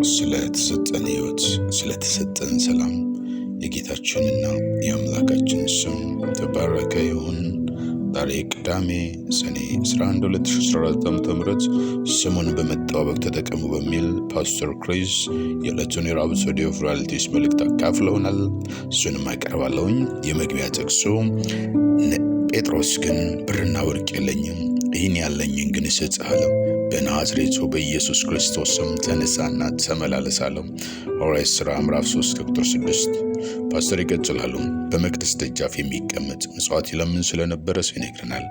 ስለተሰጠን ሕይወት፣ ስለተሰጠን ሰላም የጌታችንና የአምላካችን ስም ተባረከ ይሁን። ዛሬ ቅዳሜ ሰኔ 11 2014 ዓ.ም ስሙን በመጠባበቅ ተጠቀሙ በሚል ፓስተር ክሪስ የዕለቱን የራፕሶዲ ኦፍ ሪያሊቲስ መልእክት አካፍለውናል። እሱንም አቀርባለሁኝ። የመግቢያ ጥቅሱ ጴጥሮስ ግን ብርና ወርቅ የለኝም፣ ይህን ያለኝን ግን እሰጥሃለሁ፣ በናዝሬቱ በኢየሱስ ክርስቶስ ስም ተነሳና ተመላለስ አለው። ሐዋርያት ሥራ ምዕራፍ 3 ቁጥር 6። ፓስተር ይቀጥላሉ። በመቅደስ ደጃፍ የሚቀመጥ ምጽዋት ይለምን ስለነበረ ሰው ይነግረናል።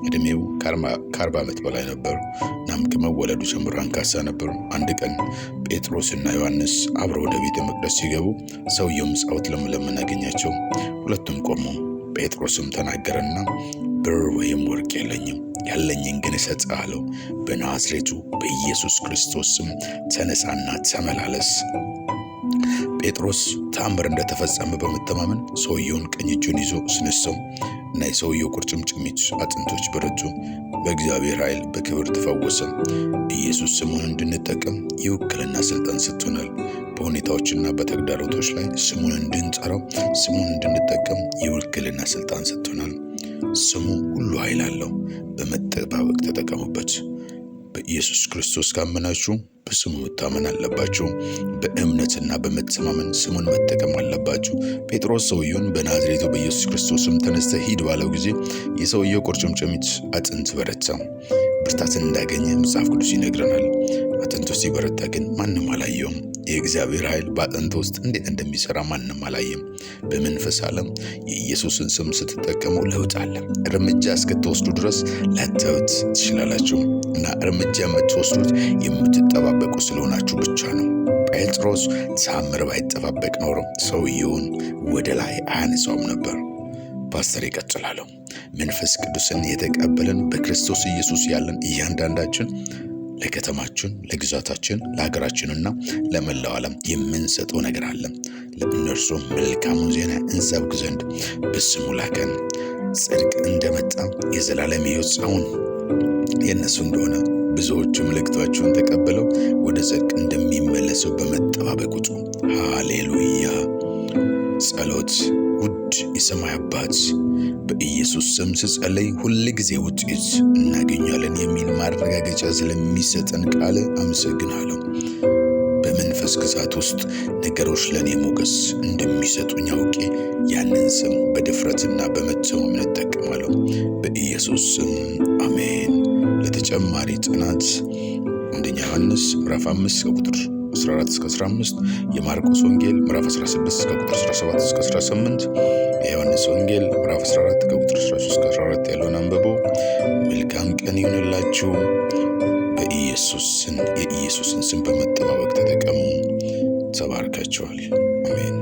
እድሜው ከ40 ዓመት በላይ ነበር። እናም ከመወለዱ ጀምሮ አንካሳ ነበሩ። አንድ ቀን ጴጥሮስና ዮሐንስ አብረው ወደ ቤተ መቅደስ ሲገቡ ሰውየው ምጽዋት ለመለመን አገኛቸው። ሁለቱም ቆሙ። ጴጥሮስም ተናገረና ብር ወይም ወርቅ የለኝም፣ ያለኝን ግን እሰጥሃለሁ፣ በናዝሬቱ በኢየሱስ ክርስቶስ ስም ተነሳና ተመላለስ። ጴጥሮስ ተአምር እንደተፈጸመ በመተማመን ሰውየውን ቀኝ እጁን ይዞ አስነሳው እና የሰውየው ቁርጭምጭሚት አጥንቶች በረቱ። በእግዚአብሔር ኃይል በክብር ተፈወሰ። ኢየሱስ ስሙን እንድንጠቀም የውክልና ስልጣን ሰጥቶናል። በሁኔታዎችና በተግዳሮቶች ላይ ስሙን እንድንጠራው፣ ስሙን እንድንጠቀም የውክልና ስልጣን ሰጥቶናል። ስሙ ሁሉ ኃይል አለው። በመጠባበቅ ተጠቀሙበት። በኢየሱስ ክርስቶስ ካመናችሁ በስሙ መታመን አለባችሁ። በእምነትና በመተማመን ስሙን መጠቀም አለባችሁ። ጴጥሮስ ሰውየውን በናዝሬቱ በኢየሱስ ክርስቶስም ተነስተህ ሂድ ባለው ጊዜ የሰውየው ቁርጭምጭሚት አጥንት በረታ። ብርታትን እንዳገኘ መጽሐፍ ቅዱስ ይነግረናል። አጥንቱ ሲበረታ ግን ማንም አላየውም። የእግዚአብሔር ኃይል በአጥንት ውስጥ እንዴት እንደሚሰራ ማንም አላየም። በመንፈስ ዓለም የኢየሱስን ስም ስትጠቀሙ ለውጥ አለ። እርምጃ እስክትወስዱ ድረስ ላታዩት ትችላላችሁ እና እርምጃ የምትወስዱት የምትጠባበቁ ስለሆናችሁ ብቻ ነው። ጴጥሮስ ተአምር ባይጠባበቅ ኖሮ ሰውየውን ወደ ላይ አያነሳውም ነበር። ፓስተር ይቀጥላል። መንፈስ ቅዱስን የተቀበልን በክርስቶስ ኢየሱስ ያለን እያንዳንዳችን ለከተማችን፣ ለግዛታችን፣ ለሀገራችንና ለመላው ዓለም የምንሰጠው ነገር አለ። ለእነርሱ መልካሙን ዜና እንሰብክ ዘንድ በስሙ ላከን። ጽድቅ እንደመጣ የዘላለም ሕይወት አሁን የእነሱ እንደሆነ ብዙዎቹ መልእክታቸውን ተቀብለው ወደ ጽድቅ እንደሚመለሱ በመጠባበቅ ውጡ። ሃሌሉያ። ጸሎት። ውድ የሰማይ አባት በኢየሱስ ስም ስጸልይ ሁል ጊዜ ውጤት እናገኛለን የሚል ማረጋገጫ ስለሚሰጠን ቃል አመሰግናለሁ። በመንፈስ ግዛት ውስጥ ነገሮች ለኔ ሞገስ እንደሚሰጡኝ አውቄ ያንን ስም በድፍረትና በመተማመን እጠቀማለሁ። በኢየሱስ ስም አሜን። ለተጨማሪ ጥናት አንደኛ ዮሐንስ ምዕራፍ 5 ቁጥር 14 እስከ 15፣ የማርቆስ ወንጌል ምዕራፍ 16 ከቁጥር 17 እስከ 18፣ የዮሐንስ ወንጌል ምዕራፍ 14 ከቁጥር 13 እስከ 14 ያለውን አንብቦ። መልካም ቀን ይሁንላችሁ። የኢየሱስን ስም በመጠባበቅ ተጠቀሙ። ተባርካችኋል። አሜን።